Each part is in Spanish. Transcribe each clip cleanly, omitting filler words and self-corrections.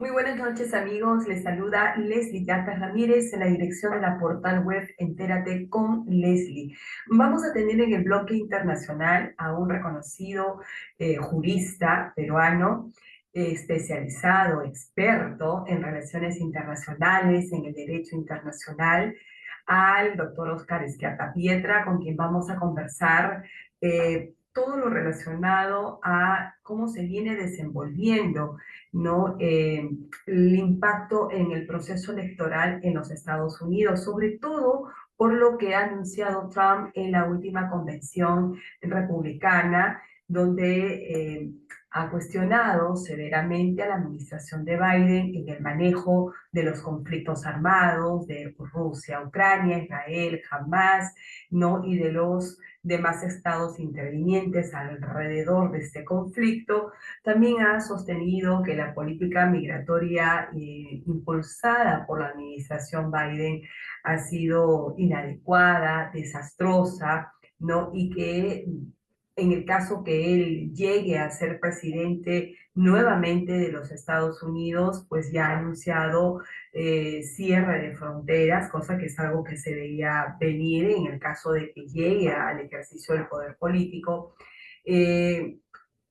Muy buenas noches amigos, les saluda Leslie Yatas Ramírez en la dirección de la portal web Entérate con Leslie. Vamos a tener en el bloque internacional a un reconocido jurista peruano, especializado, experto en relaciones internacionales, en el derecho internacional, al doctor Oscar Esquiata Pietra, con quien vamos a conversar todo lo relacionado a cómo se viene desenvolviendo, ¿no? El impacto en el proceso electoral en los Estados Unidos, sobre todo por lo que ha anunciado Trump en la última convención republicana, donde ha cuestionado severamente a la administración de Biden en el manejo de los conflictos armados de Rusia, Ucrania, Israel, Hamas, ¿no? Y de los demás estados intervinientes alrededor de este conflicto. También ha sostenido que la política migratoria impulsada por la administración Biden ha sido inadecuada, desastrosa, ¿no? Y que en el caso que él llegue a ser presidente nuevamente de los Estados Unidos, pues ya ha anunciado cierre de fronteras, cosa que es algo que se veía venir en el caso de que llegue al ejercicio del poder político. Eh,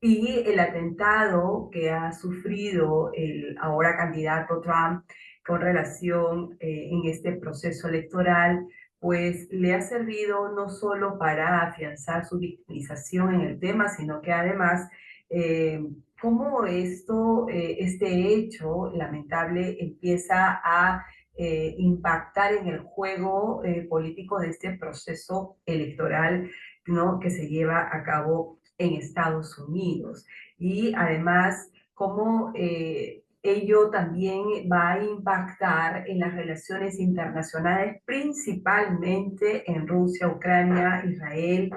y el atentado que ha sufrido el ahora candidato Trump con relación en este proceso electoral, pues le ha servido no solo para afianzar su victimización en el tema, sino que además, cómo este hecho lamentable empieza a impactar en el juego político de este proceso electoral, ¿no? Que se lleva a cabo en Estados Unidos. Y además, cómo ello también va a impactar en las relaciones internacionales, principalmente en Rusia, Ucrania, Israel,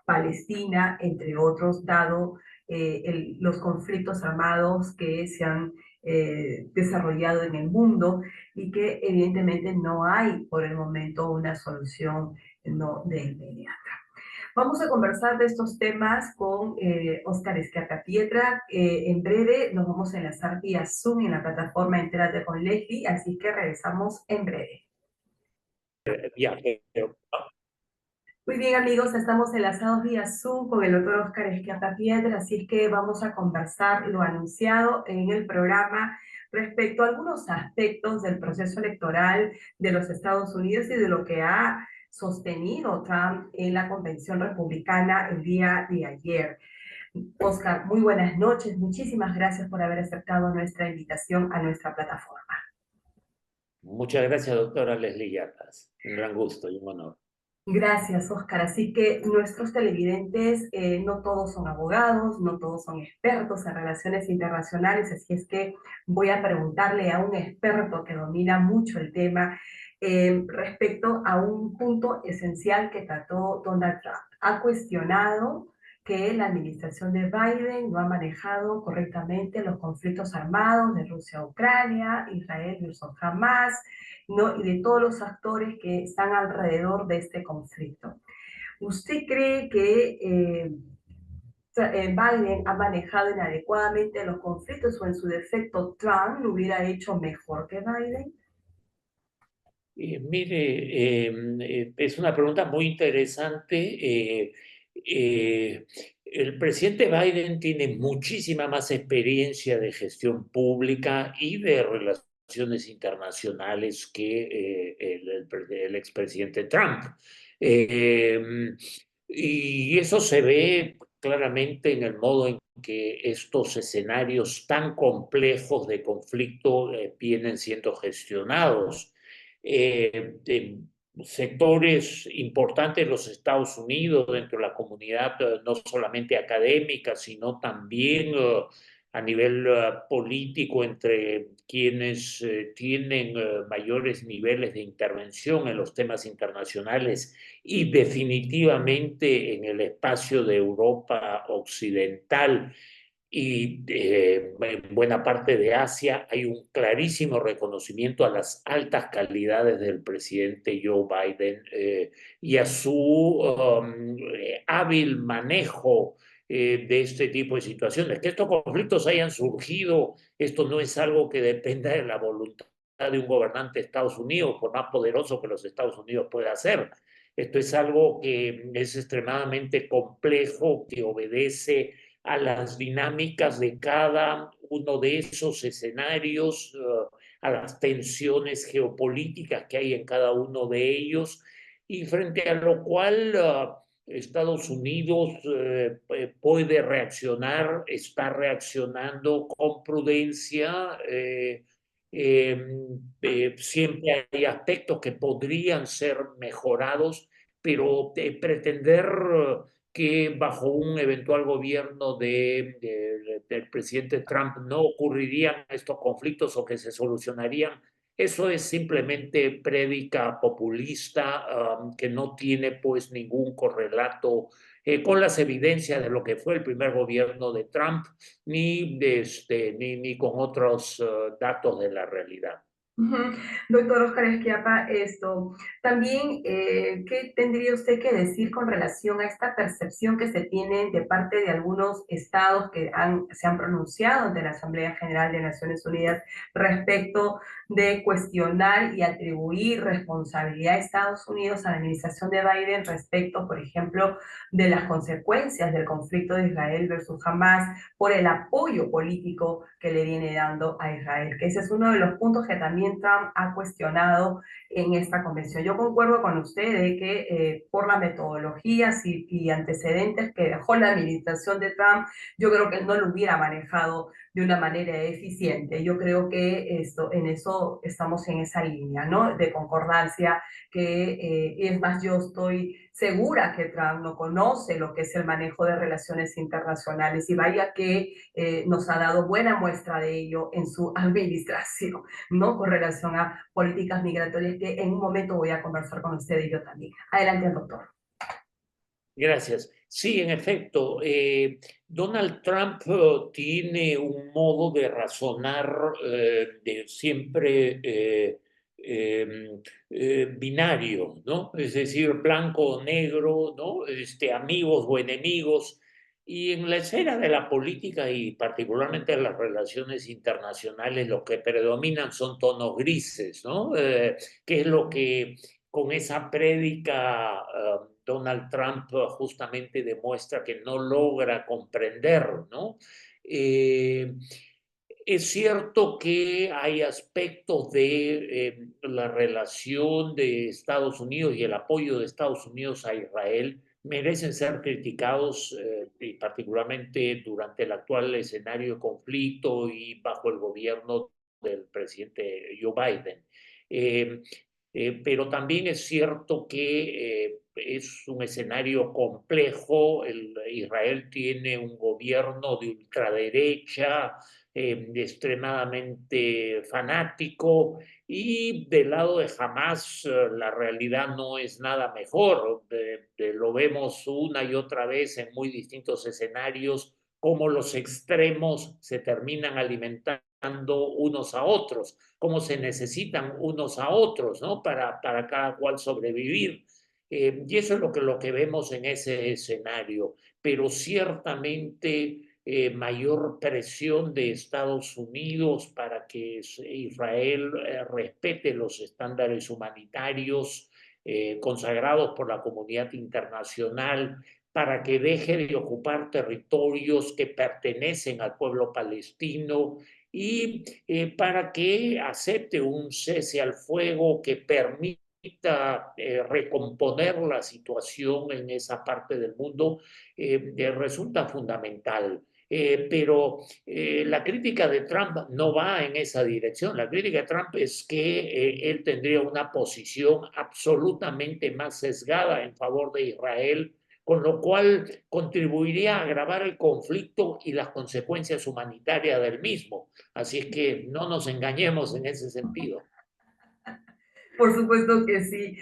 Palestina, entre otros, dado los conflictos armados que se han desarrollado en el mundo y que evidentemente no hay por el momento una solución no de inmediata. Vamos a conversar de estos temas con Oscar Esquiata-Pietra. En breve nos vamos a enlazar vía Zoom en la plataforma Entérate con Leslie, así que regresamos en breve. Viaje. Muy bien, amigos, estamos enlazados vía Zoom con el doctor Oscar Esquiata-Pietra, así es que vamos a conversar lo anunciado en el programa respecto a algunos aspectos del proceso electoral de los Estados Unidos y de lo que ha sostenido Trump en la convención republicana el día de ayer. Oscar, muy buenas noches. Muchísimas gracias por haber aceptado nuestra invitación a nuestra plataforma. Muchas gracias, doctora Leslie Yatas. Un gran gusto y un honor. Gracias, Oscar. Así que nuestros televidentes no todos son abogados, no todos son expertos en relaciones internacionales, así es que voy a preguntarle a un experto que domina mucho el tema respecto a un punto esencial que trató Donald Trump. Ha cuestionado que la administración de Biden no ha manejado correctamente los conflictos armados de Rusia a Ucrania, Israel versus Hamas, ¿no? Y de todos los actores que están alrededor de este conflicto. ¿Usted cree que Biden ha manejado inadecuadamente los conflictos o en su defecto Trump lo hubiera hecho mejor que Biden? Es una pregunta muy interesante. El presidente Biden tiene muchísima más experiencia de gestión pública y de relaciones internacionales que el expresidente Trump. Eh, y eso se ve claramente en el modo en que estos escenarios tan complejos de conflicto vienen siendo gestionados. En sectores importantes de los Estados Unidos, dentro de la comunidad no solamente académica, sino también a nivel político, entre quienes tienen mayores niveles de intervención en los temas internacionales y definitivamente en el espacio de Europa occidental y en buena parte de Asia hay un clarísimo reconocimiento a las altas calidades del presidente Joe Biden y a su hábil manejo de este tipo de situaciones. Que estos conflictos hayan surgido, esto no es algo que dependa de la voluntad de un gobernante de Estados Unidos, por más poderoso que los Estados Unidos pueda ser. Esto es algo que es extremadamente complejo, que obedece a las dinámicas de cada uno de esos escenarios, a las tensiones geopolíticas que hay en cada uno de ellos, y frente a lo cual Estados Unidos puede reaccionar, está reaccionando con prudencia. Siempre hay aspectos que podrían ser mejorados, pero pretender que bajo un eventual gobierno del presidente Trump no ocurrirían estos conflictos o que se solucionarían, eso es simplemente prédica populista que no tiene pues ningún correlato con las evidencias de lo que fue el primer gobierno de Trump, ni con otros datos de la realidad. Ujú. Doctor Oscar Esquiapa, esto, también, ¿qué tendría usted que decir con relación a esta percepción que se tiene de parte de algunos estados que se han pronunciado ante la Asamblea General de Naciones Unidas respecto de cuestionar y atribuir responsabilidad a Estados Unidos, a la administración de Biden respecto, por ejemplo, de las consecuencias del conflicto de Israel versus Hamas por el apoyo político que le viene dando a Israel? Que ese es uno de los puntos que también Trump ha cuestionado en esta convención. Yo concuerdo con usted de que por las metodologías y antecedentes que dejó la administración de Trump, yo creo que él no lo hubiera manejado de una manera eficiente. Yo creo que en eso estamos en esa línea, ¿no? De concordancia, que es más, yo estoy segura que Trump no conoce lo que es el manejo de relaciones internacionales y vaya que nos ha dado buena muestra de ello en su administración, ¿no? Con relación a políticas migratorias, que en un momento voy a conversar con usted y yo también. Adelante, doctor. Gracias. Sí, en efecto, Donald Trump tiene un modo de razonar de siempre binario, ¿no? Es decir, blanco o negro, ¿no? Amigos o enemigos. Y en la esfera de la política y particularmente en las relaciones internacionales, lo que predominan son tonos grises, ¿no? Que es lo que con esa prédica Donald Trump justamente demuestra que no logra comprender, ¿no? Eh, es cierto que hay aspectos de la relación de Estados Unidos y el apoyo de Estados Unidos a Israel merecen ser criticados, y particularmente durante el actual escenario de conflicto y bajo el gobierno del presidente Joe Biden. Eh, pero también es cierto que es un escenario complejo. Israel tiene un gobierno de ultraderecha extremadamente fanático, y del lado de Hamas la realidad no es nada mejor. Lo vemos una y otra vez en muy distintos escenarios, cómo los extremos se terminan alimentando unos a otros, cómo se necesitan unos a otros, ¿no? Para cada cual sobrevivir. Y eso es lo que vemos en ese escenario, pero ciertamente mayor presión de Estados Unidos para que Israel respete los estándares humanitarios consagrados por la comunidad internacional, para que deje de ocupar territorios que pertenecen al pueblo palestino, y para que acepte un cese al fuego que permita recomponer la situación en esa parte del mundo. Resulta fundamental. Pero la crítica de Trump no va en esa dirección. La crítica de Trump es que él tendría una posición absolutamente más sesgada en favor de Israel, con lo cual contribuiría a agravar el conflicto y las consecuencias humanitarias del mismo. Así es que no nos engañemos en ese sentido. Por supuesto que sí.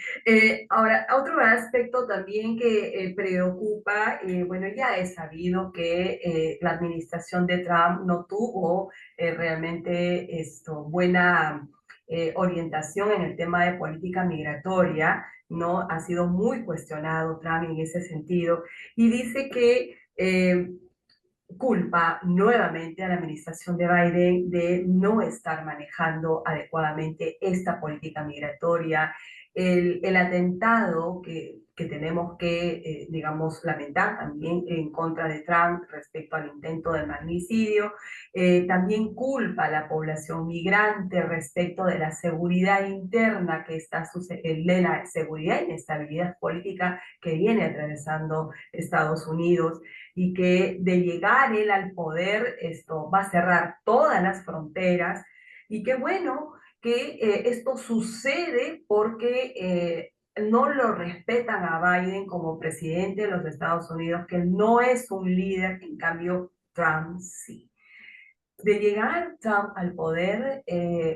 Ahora, otro aspecto también que preocupa, bueno, ya es sabido que la administración de Trump no tuvo realmente buena orientación en el tema de política migratoria, ¿no? Ha sido muy cuestionado Trump en ese sentido y dice que Eh, Culpa nuevamente a la administración de Biden de no estar manejando adecuadamente esta política migratoria, el atentado que tenemos que, digamos, lamentar también en contra de Trump respecto al intento de magnicidio. También culpa a la población migrante respecto de la seguridad interna que está sucediendo, de la seguridad e inestabilidad política que viene atravesando Estados Unidos, y que de llegar él al poder, esto va a cerrar todas las fronteras. Y qué bueno que esto sucede porque no lo respetan a Biden como presidente de los Estados Unidos, que no es un líder, en cambio Trump sí. De llegar Trump al poder,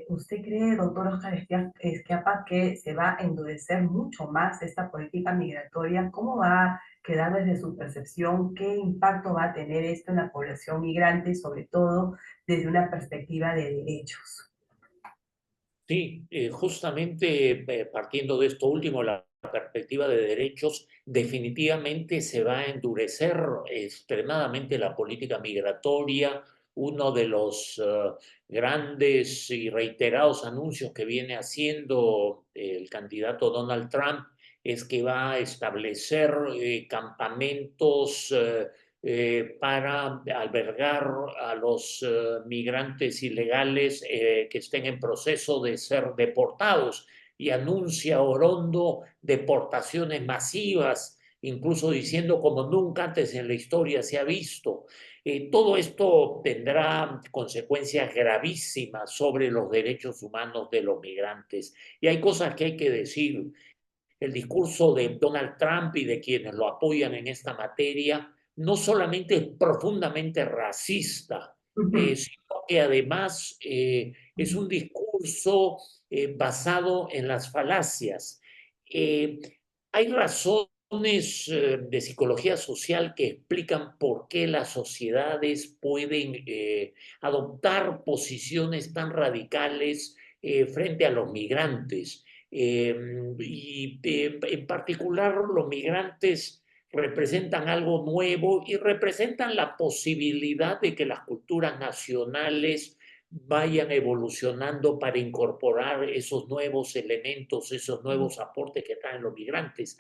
¿usted cree, doctor Oscar Esquiapa, que se va a endurecer mucho más esta política migratoria? ¿Cómo va a quedar desde su percepción? ¿Qué impacto va a tener esto en la población migrante, sobre todo desde una perspectiva de derechos? Sí, justamente partiendo de esto último, la perspectiva de derechos, definitivamente se va a endurecer extremadamente la política migratoria. Uno de los grandes y reiterados anuncios que viene haciendo el candidato Donald Trump es que va a establecer campamentos para albergar a los migrantes ilegales que estén en proceso de ser deportados, y anuncia Orondo deportaciones masivas, incluso diciendo como nunca antes en la historia se ha visto. Todo esto tendrá consecuencias gravísimas sobre los derechos humanos de los migrantes. Y hay cosas que hay que decir. El discurso de Donald Trump y de quienes lo apoyan en esta materia no solamente es profundamente racista, Ujú, sino que además es un discurso basado en las falacias. Eh, Hay razones de psicología social que explican por qué las sociedades pueden adoptar posiciones tan radicales frente a los migrantes. En particular, los migrantes representan algo nuevo y representan la posibilidad de que las culturas nacionales vayan evolucionando para incorporar esos nuevos elementos, esos nuevos aportes que traen los migrantes.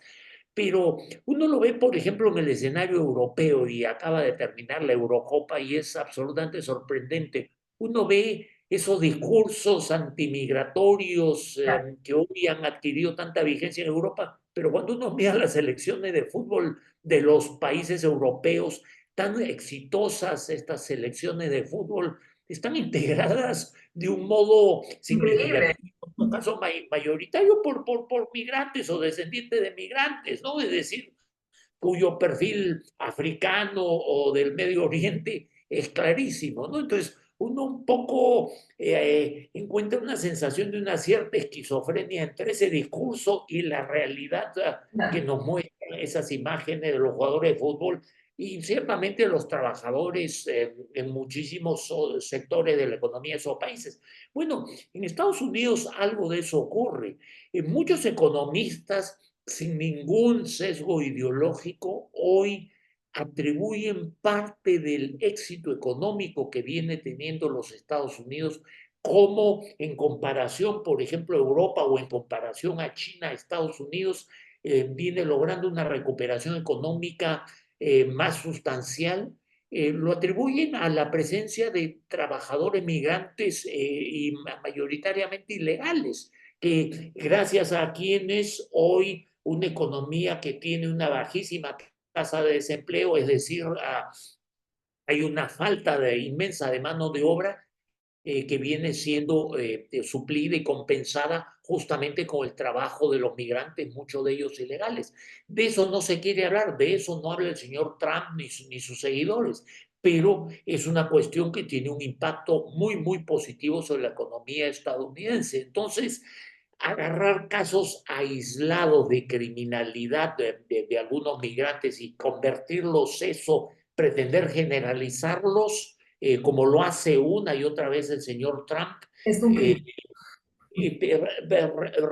Pero uno lo ve, por ejemplo, en el escenario europeo, y acaba de terminar la Eurocopa y es absolutamente sorprendente. Uno ve esos discursos antimigratorios claro. que hoy han adquirido tanta vigencia en Europa, pero cuando uno mira las selecciones de fútbol de los países europeos, tan exitosas estas selecciones de fútbol, están integradas de un modo Increíble. significativo, en un caso mayoritario, por migrantes o descendientes de migrantes, ¿no? Es decir, cuyo perfil africano o del Medio Oriente es clarísimo, ¿no? Entonces, uno un poco encuentra una sensación de una cierta esquizofrenia entre ese discurso y la realidad que nos muestran esas imágenes de los jugadores de fútbol y ciertamente los trabajadores en muchísimos sectores de la economía de esos países. Bueno, en Estados Unidos algo de eso ocurre. Muchos economistas sin ningún sesgo ideológico, hoy atribuyen parte del éxito económico que viene teniendo los Estados Unidos, como en comparación, por ejemplo, a Europa o en comparación a China, Estados Unidos viene logrando una recuperación económica más sustancial. Lo atribuyen a la presencia de trabajadores migrantes y mayoritariamente ilegales, que gracias a quienes hoy una economía que tiene una bajísima tasa de desempleo, es decir, hay una falta inmensa de mano de obra que viene siendo suplida y compensada justamente con el trabajo de los migrantes, muchos de ellos ilegales. De eso no se quiere hablar, de eso no habla el señor Trump ni sus seguidores, pero es una cuestión que tiene un impacto muy, muy positivo sobre la economía estadounidense. Entonces, agarrar casos aislados de criminalidad de algunos migrantes y convertirlos eso, pretender generalizarlos, como lo hace una y otra vez el señor Trump, Es un eh, crimen.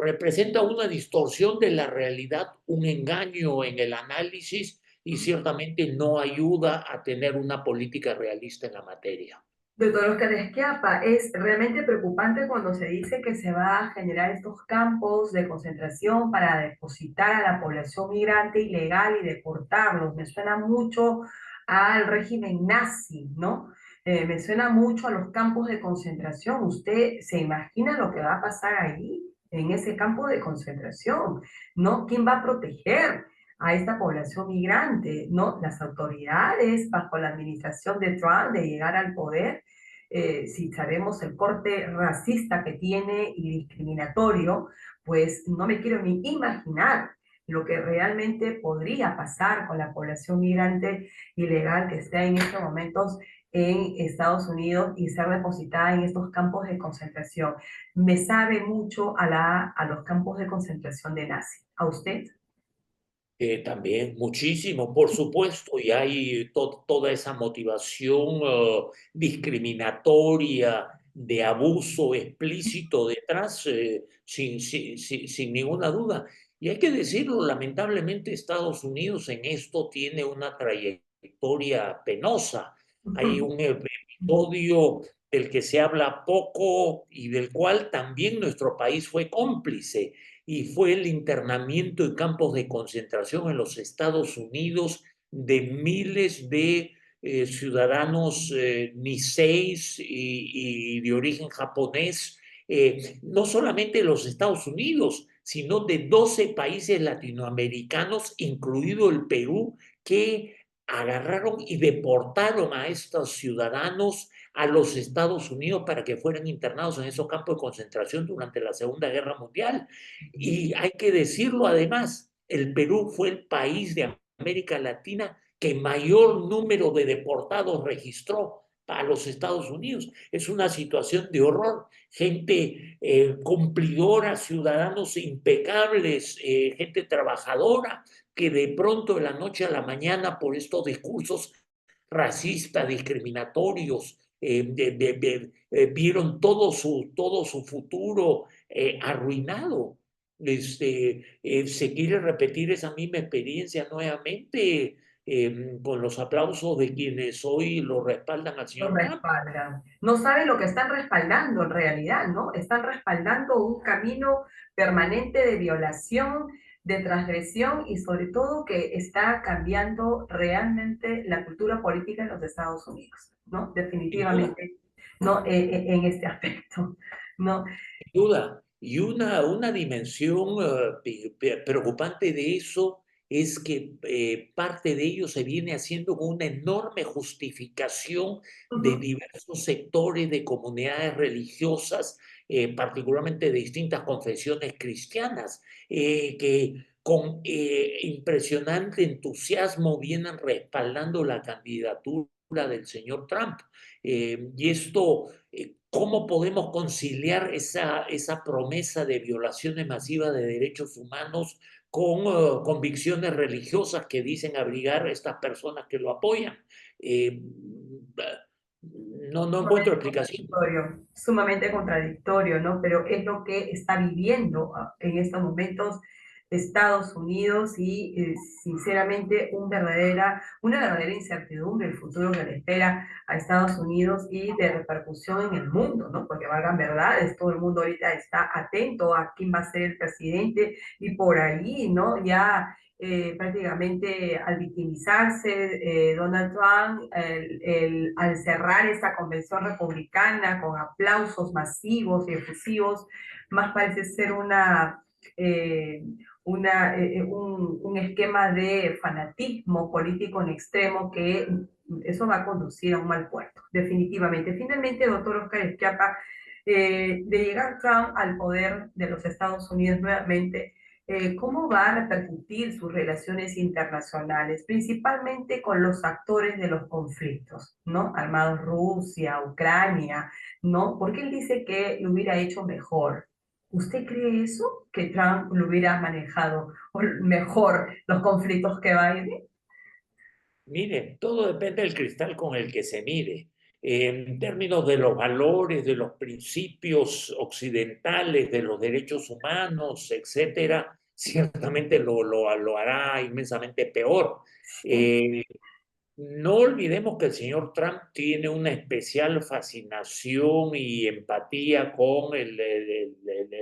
representa una distorsión de la realidad, un engaño en el análisis y ciertamente no ayuda a tener una política realista en la materia. Doctor Oscar Esquiapa, es realmente preocupante cuando se dice que se va a generar estos campos de concentración para depositar a la población migrante ilegal y deportarlos. Me suena mucho al régimen nazi, ¿no? Me suena mucho a los campos de concentración. ¿Usted se imagina lo que va a pasar ahí, en ese campo de concentración? ¿No? ¿Quién va a proteger a esta población migrante? ¿No? Las autoridades bajo la administración de Trump de llegar al poder, si sabemos el corte racista que tiene y discriminatorio, pues no me quiero ni imaginar lo que realmente podría pasar con la población migrante ilegal que está en estos momentos en Estados Unidos y ser depositada en estos campos de concentración. Me sabe mucho a los campos de concentración de nazi. ¿A usted? También muchísimo, por supuesto, y hay toda esa motivación discriminatoria de abuso explícito detrás, sin ninguna duda. Y hay que decirlo, lamentablemente Estados Unidos en esto tiene una trayectoria penosa. Hay un episodio del que se habla poco y del cual también nuestro país fue cómplice, y fue el internamiento en campos de concentración en los Estados Unidos de miles de ciudadanos niseis y de origen japonés, no solamente de los Estados Unidos, sino de 12 países latinoamericanos, incluido el Perú, que agarraron y deportaron a estos ciudadanos a los Estados Unidos para que fueran internados en esos campos de concentración durante la Segunda Guerra Mundial. Y hay que decirlo además, el Perú fue el país de América Latina que mayor número de deportados registró a los Estados Unidos. Es una situación de horror. Gente cumplidora, ciudadanos impecables, gente trabajadora, que de pronto de la noche a la mañana por estos discursos racistas, discriminatorios, vieron todo su futuro arruinado. Se quiere repetir esa misma experiencia nuevamente con los aplausos de quienes hoy lo respaldan al Lo señor Trump. respaldan. No saben lo que están respaldando en realidad, ¿no? Están respaldando un camino permanente de violación, de transgresión y sobre todo que está cambiando realmente la cultura política en los Estados Unidos, ¿no? Sin duda, Definitivamente, ¿no? En este aspecto, ¿no? sin duda. Y una dimensión preocupante de eso es que parte de ello se viene haciendo con una enorme justificación de Ujú. diversos sectores de comunidades religiosas, particularmente de distintas confesiones cristianas, que con impresionante entusiasmo vienen respaldando la candidatura del señor Trump. Y esto ¿cómo podemos conciliar esa promesa de violaciones masivas de derechos humanos con convicciones religiosas que dicen abrigar a estas personas que lo apoyan? Eh, no encuentro explicación. Sumamente contradictorio, ¿no? Pero es lo que está viviendo en estos momentos Estados Unidos y sinceramente una verdadera incertidumbre el futuro que le espera a Estados Unidos y de repercusión en el mundo, ¿no? Porque valgan verdades, todo el mundo ahorita está atento a quién va a ser el presidente y por ahí, ¿no? Ya prácticamente al victimizarse Donald Trump, al cerrar esta convención republicana con aplausos masivos y efusivos, más parece ser eh, un esquema de fanatismo político en extremo que eso va a conducir a un mal puerto, definitivamente. Finalmente, doctor Oscar Esquiapa, de llegar Trump al poder de los Estados Unidos nuevamente, ¿cómo va a repercutir sus relaciones internacionales, principalmente con los actores de los conflictos, ¿no? Armados Rusia, Ucrania, ¿no? Porque él dice que lo hubiera hecho mejor. ¿Usted cree eso? ¿Que Trump lo hubiera manejado mejor los conflictos que Biden? Mire, todo depende del cristal con el que se mire. En términos de los valores, de los principios occidentales, de los derechos humanos, etcétera, ciertamente lo hará inmensamente peor. Sí. Eh, no olvidemos que el señor Trump tiene una especial fascinación y empatía con el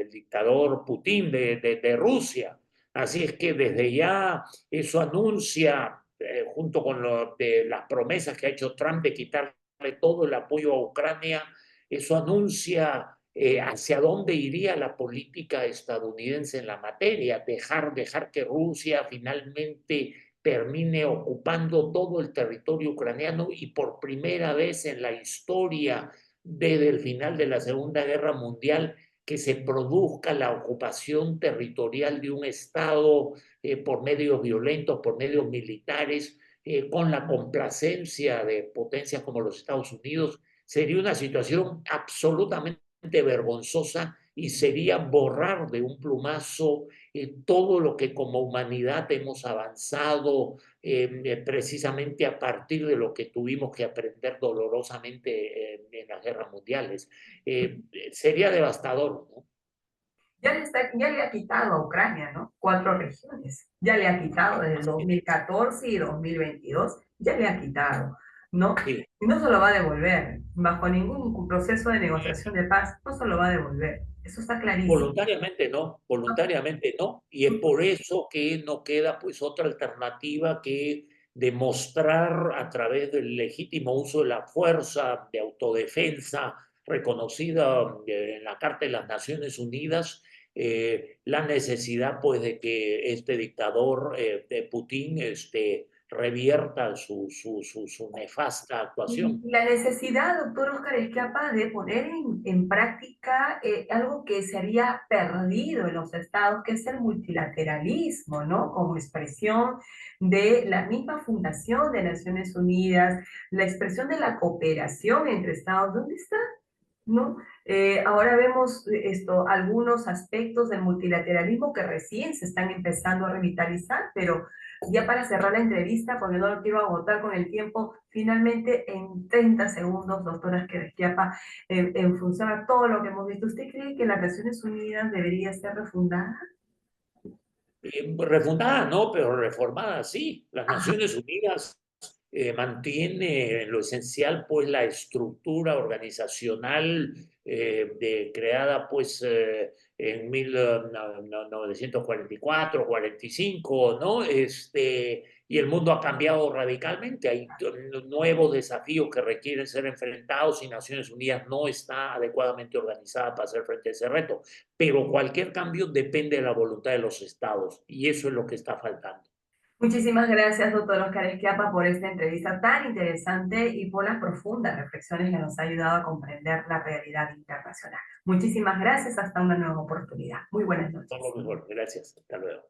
dictador Putin de Rusia. Así es que desde ya eso anuncia, junto con las promesas que ha hecho Trump de quitarle todo el apoyo a Ucrania, eso anuncia hacia dónde iría la política estadounidense en la materia, dejar que Rusia finalmente termine ocupando todo el territorio ucraniano y por primera vez en la historia desde el final de la Segunda Guerra Mundial que se produzca la ocupación territorial de un Estado por medios violentos, por medios militares, con la complacencia de potencias como los Estados Unidos, sería una situación absolutamente vergonzosa y sería borrar de un plumazo todo lo que como humanidad hemos avanzado precisamente a partir de lo que tuvimos que aprender dolorosamente en las guerras mundiales. Sería devastador, ¿no? Ya le ha quitado a Ucrania, ¿no? 4 regiones. Ya le ha quitado desde el Así es. 2014 y 2022. Ya le ha quitado, ¿no? Sí. Y no se lo va a devolver. Bajo ningún proceso de negociación de paz, no se lo va a devolver. Eso está clarísimo. Voluntariamente no, y es por eso que no queda pues otra alternativa que demostrar a través del legítimo uso de la fuerza de autodefensa reconocida en la Carta de las Naciones Unidas, la necesidad pues de que este dictador de Putin revierta su nefasta Y actuación. la necesidad, doctor Oscar Esquiapa, de poner en práctica algo que se había perdido en los estados, que es el multilateralismo, ¿no? Como expresión de la misma Fundación de Naciones Unidas, la expresión de la cooperación entre estados. ¿Dónde está? ¿No? Ahora vemos algunos aspectos del multilateralismo que recién se están empezando a revitalizar, pero ya para cerrar la entrevista, porque no lo quiero agotar con el tiempo, finalmente en 30 segundos, doctora Esquiapa, en función a todo lo que hemos visto, ¿usted cree que las Naciones Unidas debería ser refundada? Refundada no, pero reformada sí. Las Ajá. Naciones Unidas mantiene en lo esencial pues la estructura organizacional creada pues en 1944, 45, ¿no? Y el mundo ha cambiado radicalmente. Hay nuevos desafíos que requieren ser enfrentados y Naciones Unidas no está adecuadamente organizada para hacer frente a ese reto. Pero cualquier cambio depende de la voluntad de los estados y eso es lo que está faltando. Muchísimas gracias, doctor Oscar Esquiapa, por esta entrevista tan interesante y por las profundas reflexiones que nos ha ayudado a comprender la realidad internacional. Muchísimas gracias, hasta una nueva oportunidad. Muy buenas Todo noches. lo mejor. Gracias. Hasta luego.